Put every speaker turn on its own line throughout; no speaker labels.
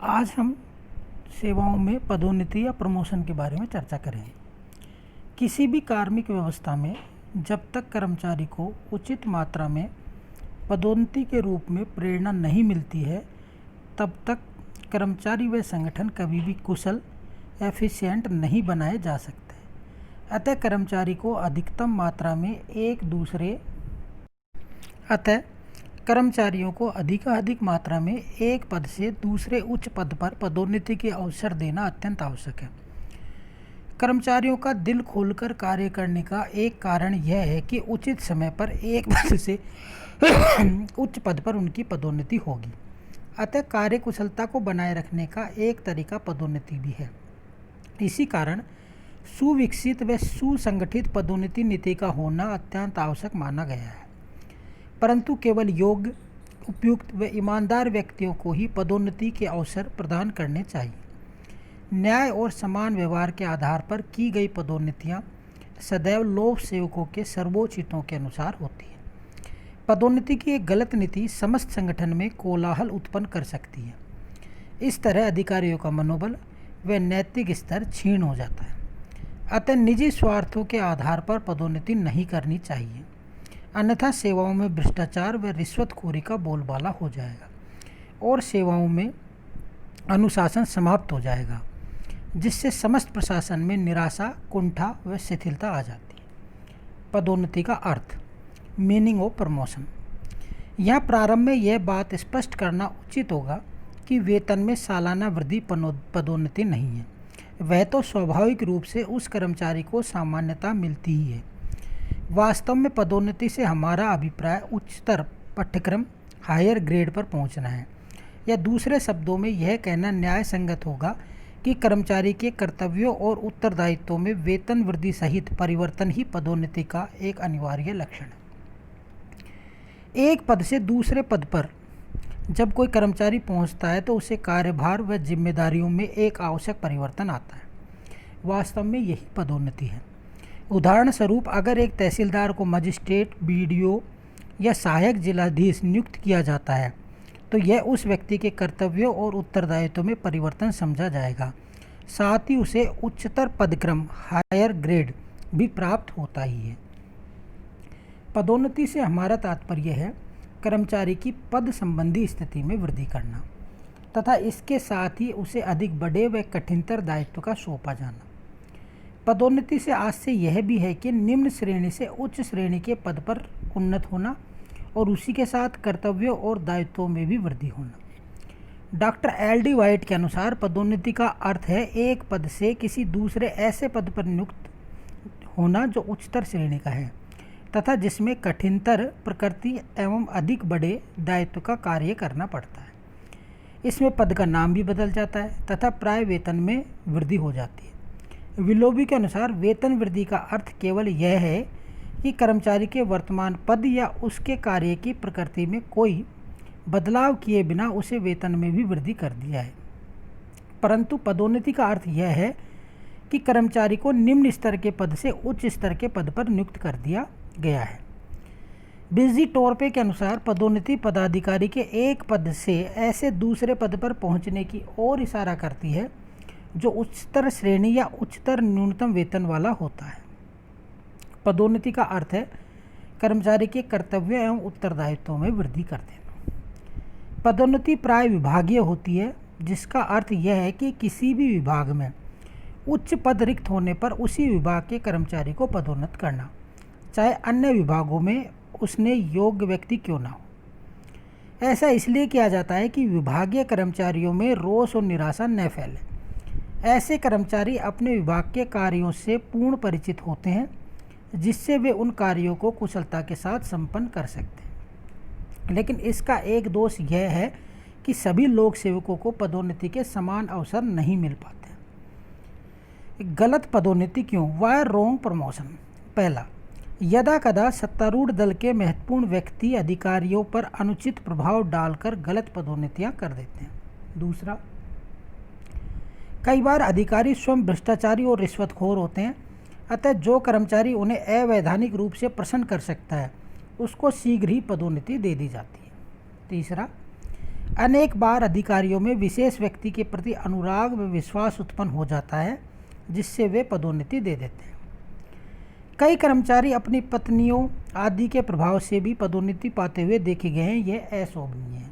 आज हम सेवाओं में पदोन्नति या प्रमोशन के बारे में चर्चा करेंगे। किसी भी कार्मिक व्यवस्था में जब तक कर्मचारी को उचित मात्रा में पदोन्नति के रूप में प्रेरणा नहीं मिलती है, तब तक कर्मचारी व संगठन कभी भी कुशल एफिशिएंट नहीं बनाए जा सकते। अतः कर्मचारियों को अधिकाधिक मात्रा में एक पद से दूसरे उच्च पद पर पदोन्नति के अवसर देना अत्यंत आवश्यक है। कर्मचारियों का दिल खोलकर कार्य करने का एक कारण यह है कि उचित समय पर एक पद से उच्च पद पर उनकी पदोन्नति होगी। अतः कार्य कुशलता को बनाए रखने का एक तरीका पदोन्नति भी है। इसी कारण सुविकसित व सुसंगठित पदोन्नति नीति का होना अत्यंत आवश्यक माना गया है। परंतु केवल योग्य, उपयुक्त व ईमानदार व्यक्तियों को ही पदोन्नति के अवसर प्रदान करने चाहिए। न्याय और समान व्यवहार के आधार पर की गई पदोन्नतियां सदैव लोक सेवकों के सर्वोच्च हितों के अनुसार होती है। पदोन्नति की एक गलत नीति समस्त संगठन में कोलाहल उत्पन्न कर सकती है। इस तरह अधिकारियों का मनोबल व नैतिक स्तर क्षीण हो जाता है। अतः निजी स्वार्थों के आधार पर पदोन्नति नहीं करनी चाहिए, अन्यथा सेवाओं में भ्रष्टाचार व रिश्वतखोरी का बोलबाला हो जाएगा और सेवाओं में अनुशासन समाप्त हो जाएगा, जिससे समस्त प्रशासन में निराशा, कुंठा व शिथिलता आ जाती है। पदोन्नति का अर्थ, मीनिंग ऑफ प्रमोशन। यहाँ प्रारंभ में यह बात स्पष्ट करना उचित होगा कि वेतन में सालाना वृद्धि पदोन्नति नहीं है। वह तो स्वाभाविक रूप से उस कर्मचारी को सामान्यता मिलती ही है। वास्तव में पदोन्नति से हमारा अभिप्राय उच्चतर पाठ्यक्रम, हायर ग्रेड पर पहुंचना है, या दूसरे शब्दों में यह कहना न्याय संगत होगा कि कर्मचारी के कर्तव्यों और उत्तरदायित्वों में वेतन वृद्धि सहित परिवर्तन ही पदोन्नति का एक अनिवार्य लक्षण है। एक पद से दूसरे पद पर जब कोई कर्मचारी पहुंचता है तो उसे कार्यभार व जिम्मेदारियों में एक आवश्यक परिवर्तन आता है। वास्तव में यही पदोन्नति है। उदाहरण स्वरूप, अगर एक तहसीलदार को मजिस्ट्रेट, बीडीओ या सहायक जिलाधीश नियुक्त किया जाता है तो यह उस व्यक्ति के कर्तव्यों और उत्तरदायित्व में परिवर्तन समझा जाएगा। साथ ही उसे उच्चतर पदक्रम, हायर ग्रेड भी प्राप्त होता ही है। पदोन्नति से हमारा तात्पर्य है कर्मचारी की पद संबंधी स्थिति में वृद्धि करना तथा इसके साथ ही उसे अधिक बड़े व कठिनतर दायित्व का सौंपा जाना। पदोन्नति से आशय यह भी है कि निम्न श्रेणी से उच्च श्रेणी के पद पर उन्नत होना और उसी के साथ कर्तव्यों और दायित्वों में भी वृद्धि होना। Doctor LD. वाइट के अनुसार पदोन्नति का अर्थ है एक पद से किसी दूसरे ऐसे पद पर नियुक्त होना जो उच्चतर श्रेणी का है तथा जिसमें कठिनतर प्रकृति एवं अधिक बड़े दायित्व का कार्य करना पड़ता है। इसमें पद का नाम भी बदल जाता है तथा प्राय वेतन में वृद्धि हो जाती है। विलोबी के अनुसार वेतन वृद्धि का अर्थ केवल यह है कि कर्मचारी के वर्तमान पद या उसके कार्य की प्रकृति में कोई बदलाव किए बिना उसे वेतन में भी वृद्धि कर दिया है। परंतु पदोन्नति का अर्थ यह है कि कर्मचारी को निम्न स्तर के पद से उच्च स्तर के पद पर नियुक्त कर दिया गया है। बिजी टोरपे के अनुसार पदोन्नति पदाधिकारी के एक पद से ऐसे दूसरे पद पर पहुंचने की ओर इशारा करती है जो उच्चतर श्रेणी या उच्चतर न्यूनतम वेतन वाला होता है। पदोन्नति का अर्थ है कर्मचारी के कर्तव्य एवं उत्तरदायित्वों में वृद्धि कर देना। पदोन्नति प्राय विभागीय होती है, जिसका अर्थ यह है कि किसी भी विभाग में उच्च पद रिक्त होने पर उसी विभाग के कर्मचारी को पदोन्नत करना, चाहे अन्य विभागों में उसने योग्य व्यक्ति क्यों ना हो। ऐसा इसलिए किया जाता है कि विभागीय कर्मचारियों में रोष और निराशा न फैले। ऐसे कर्मचारी अपने विभाग के कार्यों से पूर्ण परिचित होते हैं, जिससे वे उन कार्यों को कुशलता के साथ संपन्न कर सकते हैं। लेकिन इसका एक दोष यह है कि सभी लोक सेवकों को पदोन्नति के समान अवसर नहीं मिल पाते। गलत पदोन्नति क्यों? Why wrong promotion. पहला, यदा कदा सत्तारूढ़ दल के महत्वपूर्ण व्यक्ति अधिकारियों पर अनुचित प्रभाव डालकर गलत पदोन्नतियां कर देते हैं। दूसरा, कई बार अधिकारी स्वयं भ्रष्टाचारी और रिश्वतखोर होते हैं, अतः जो कर्मचारी उन्हें अवैधानिक रूप से प्रसन्न कर सकता है उसको शीघ्र ही पदोन्नति दे दी जाती है। तीसरा, अनेक बार अधिकारियों में विशेष व्यक्ति के प्रति अनुराग व विश्वास उत्पन्न हो जाता है, जिससे वे पदोन्नति दे देते हैं। कई कर्मचारी अपनी पत्नियों आदि के प्रभाव से भी पदोन्नति पाते हुए देखे गए हैं। यह अशोभनीय है।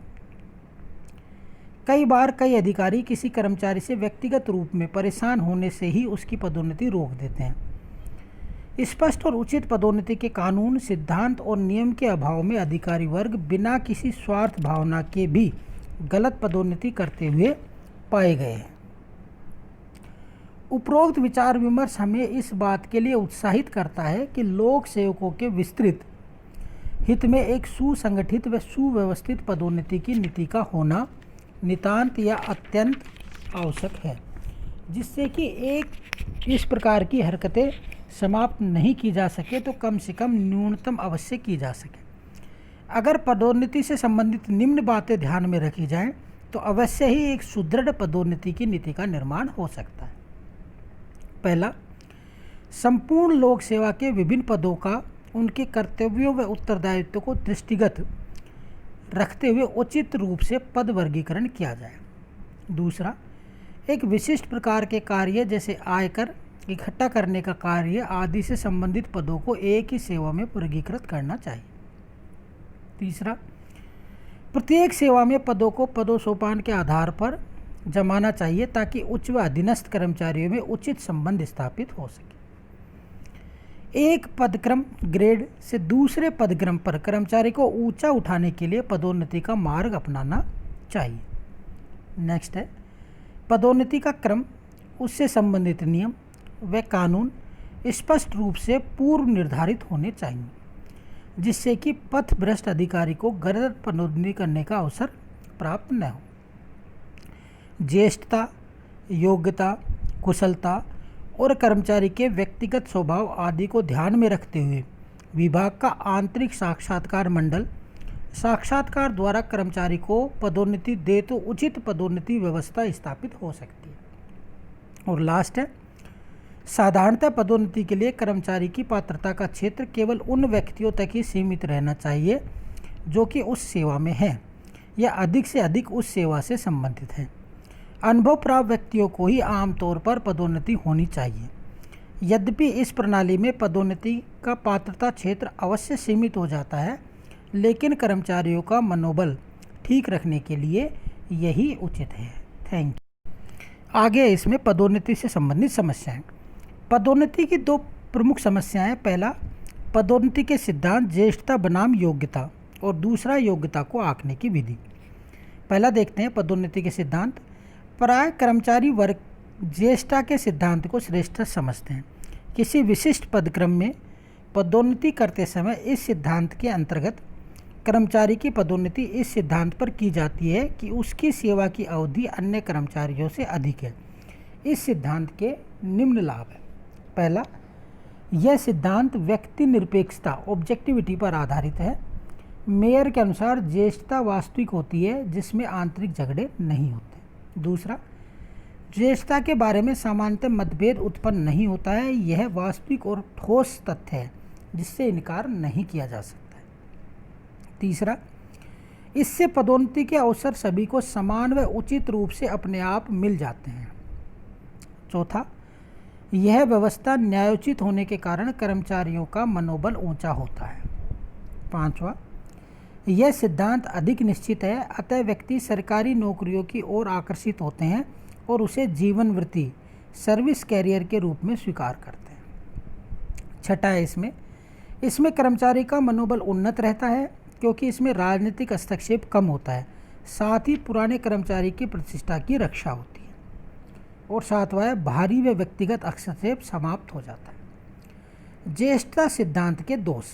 कई बार कई अधिकारी किसी कर्मचारी से व्यक्तिगत रूप में परेशान होने से ही उसकी पदोन्नति रोक देते हैं। स्पष्ट और उचित पदोन्नति के कानून, सिद्धांत और नियम के अभाव में अधिकारी वर्ग बिना किसी स्वार्थ भावना के भी गलत पदोन्नति करते हुए पाए गए हैं। उपरोक्त विचार विमर्श हमें इस बात के लिए उत्साहित करता है कि लोक सेवकों के विस्तृत हित में एक सुसंगठित व सुव्यवस्थित पदोन्नति की नीति का होना नितांत या अत्यंत आवश्यक है, जिससे कि एक इस प्रकार की हरकतें समाप्त नहीं की जा सके तो कम से कम न्यूनतम अवश्य की जा सके। अगर पदोन्नति से संबंधित निम्न बातें ध्यान में रखी जाएं तो अवश्य ही एक सुदृढ़ पदोन्नति की नीति का निर्माण हो सकता है। पहला, संपूर्ण लोक सेवा के विभिन्न पदों का उनके कर्तव्यों व उत्तरदायित्व को दृष्टिगत रखते हुए उचित रूप से पद वर्गीकरण किया जाए। दूसरा, एक विशिष्ट प्रकार के कार्य जैसे आयकर इकट्ठा करने का कार्य आदि से संबंधित पदों को एक ही सेवा में वर्गीकृत करना चाहिए। तीसरा, प्रत्येक सेवा में पदों को पदों-सोपान के आधार पर जमाना चाहिए ताकि उच्च व अधीनस्थ कर्मचारियों में उचित संबंध स्थापित हो सके। एक पदक्रम ग्रेड से दूसरे पदक्रम पर कर्मचारी को ऊंचा उठाने के लिए पदोन्नति का मार्ग अपनाना चाहिए। नेक्स्ट है, पदोन्नति का क्रम, उससे संबंधित नियम व कानून स्पष्ट रूप से पूर्व निर्धारित होने चाहिए, जिससे कि पथभ्रष्ट अधिकारी को गलत पदोन्नति करने का अवसर प्राप्त न हो। ज्येष्ठता, योग्यता, कुशलता और कर्मचारी के व्यक्तिगत स्वभाव आदि को ध्यान में रखते हुए विभाग का आंतरिक साक्षात्कार मंडल साक्षात्कार द्वारा कर्मचारी को पदोन्नति दे तो उचित पदोन्नति व्यवस्था स्थापित हो सकती है। और लास्ट है, साधारणतः पदोन्नति के लिए कर्मचारी की पात्रता का क्षेत्र केवल उन व्यक्तियों तक ही सीमित रहना चाहिए जो कि उस सेवा में हैं या अधिक से अधिक उस सेवा से संबंधित हैं। अनुभव प्राप्त व्यक्तियों को ही आमतौर पर पदोन्नति होनी चाहिए। यद्यपि इस प्रणाली में पदोन्नति का पात्रता क्षेत्र अवश्य सीमित हो जाता है, लेकिन कर्मचारियों का मनोबल ठीक रखने के लिए यही उचित है। Thank you. आगे इसमें पदोन्नति से संबंधित समस्याएं। पदोन्नति की दो प्रमुख समस्याएं। पहला, पदोन्नति के सिद्धांत ज्येष्ठता बनाम योग्यता, और दूसरा योग्यता को आंकने की विधि। पहला देखते हैं पदोन्नति के सिद्धांत। प्राय कर्मचारी वर्ग ज्येष्ठता के सिद्धांत को श्रेष्ठ समझते हैं। किसी विशिष्ट पदक्रम में पदोन्नति करते समय इस सिद्धांत के अंतर्गत कर्मचारी की पदोन्नति इस सिद्धांत पर की जाती है कि उसकी सेवा की अवधि अन्य कर्मचारियों से अधिक है। इस सिद्धांत के निम्न लाभ हैं। पहला, यह सिद्धांत व्यक्ति निरपेक्षता ऑब्जेक्टिविटी पर आधारित है। मेयर के अनुसार ज्येष्ठता वास्तविक होती है जिसमें आंतरिक झगड़े नहीं होते। दूसरा, ज्येष्ठता के बारे में सामान्यतः मतभेद उत्पन्न नहीं होता है। यह वास्तविक और ठोस तथ्य है जिससे इनकार नहीं किया जा सकता है। तीसरा, इससे पदोन्नति के अवसर सभी को समान व उचित रूप से अपने आप मिल जाते हैं। चौथा, यह व्यवस्था न्यायोचित होने के कारण कर्मचारियों का मनोबल ऊंचा होता है। पांचवा, यह सिद्धांत अधिक निश्चित है, अतः व्यक्ति सरकारी नौकरियों की ओर आकर्षित होते हैं और उसे जीवन वृत्ति सर्विस कैरियर के रूप में स्वीकार करते हैं। छठा है इसमें कर्मचारी का मनोबल उन्नत रहता है क्योंकि इसमें राजनीतिक हस्तक्षेप कम होता है, साथ ही पुराने कर्मचारी की प्रतिष्ठा की रक्षा होती है। और सातवां है, भारी व व्यक्तिगत हस्तक्षेप समाप्त हो जाता है। ज्येष्ठता सिद्धांत के दोष।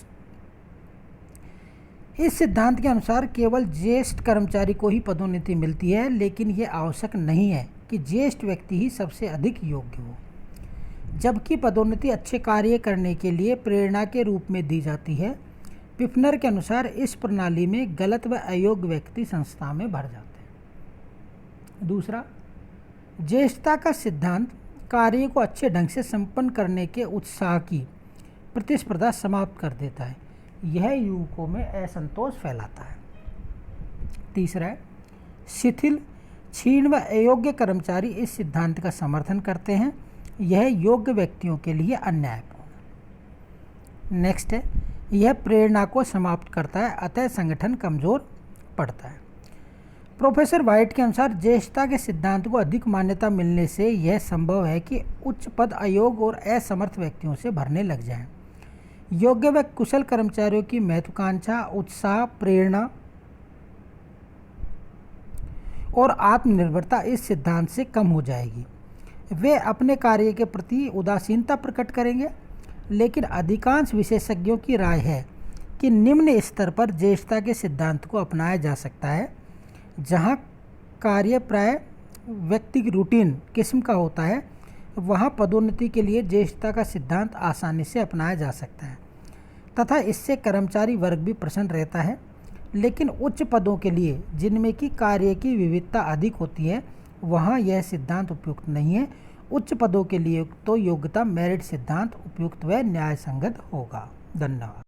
इस सिद्धांत के अनुसार केवल ज्येष्ठ कर्मचारी को ही पदोन्नति मिलती है, लेकिन यह आवश्यक नहीं है कि ज्येष्ठ व्यक्ति ही सबसे अधिक योग्य हो। जबकि पदोन्नति अच्छे कार्य करने के लिए प्रेरणा के रूप में दी जाती है। पिफनर के अनुसार इस प्रणाली में गलत व अयोग्य व्यक्ति संस्था में भर जाते हैं। दूसरा, ज्येष्ठता का सिद्धांत कार्य को अच्छे ढंग से संपन्न करने के उत्साह की प्रतिस्पर्धा समाप्त कर देता है। यह युवकों में असंतोष फैलाता है। तीसरा है, शिथिल, क्षीण व अयोग्य कर्मचारी इस सिद्धांत का समर्थन करते हैं। यह योग्य व्यक्तियों के लिए अन्यायपूर्ण। नेक्स्ट है, यह प्रेरणा को समाप्त करता है, अतः संगठन कमजोर पड़ता है। प्रोफेसर व्हाइट के अनुसार ज्येष्ठता के सिद्धांत को अधिक मान्यता मिलने से यह संभव है कि उच्च पद अयोग्य और असमर्थ व्यक्तियों से भरने लग जाएं। योग्य व कुशल कर्मचारियों की महत्वाकांक्षा, उत्साह, प्रेरणा और आत्मनिर्भरता इस सिद्धांत से कम हो जाएगी। वे अपने कार्य के प्रति उदासीनता प्रकट करेंगे। लेकिन अधिकांश विशेषज्ञों की राय है कि निम्न स्तर पर ज्येष्ठता के सिद्धांत को अपनाया जा सकता है, जहां कार्य प्राय व्यक्ति की रूटीन किस्म का होता है, वहां पदोन्नति के लिए ज्येष्ठता का सिद्धांत आसानी से अपनाया जा सकता है तथा इससे कर्मचारी वर्ग भी प्रसन्न रहता है। लेकिन उच्च पदों के लिए, जिनमें कि कार्य की विविधता अधिक होती है, वहां यह सिद्धांत उपयुक्त नहीं है। उच्च पदों के लिए तो योग्यता मेरिट सिद्धांत उपयुक्त व न्याय संगत होगा। धन्यवाद।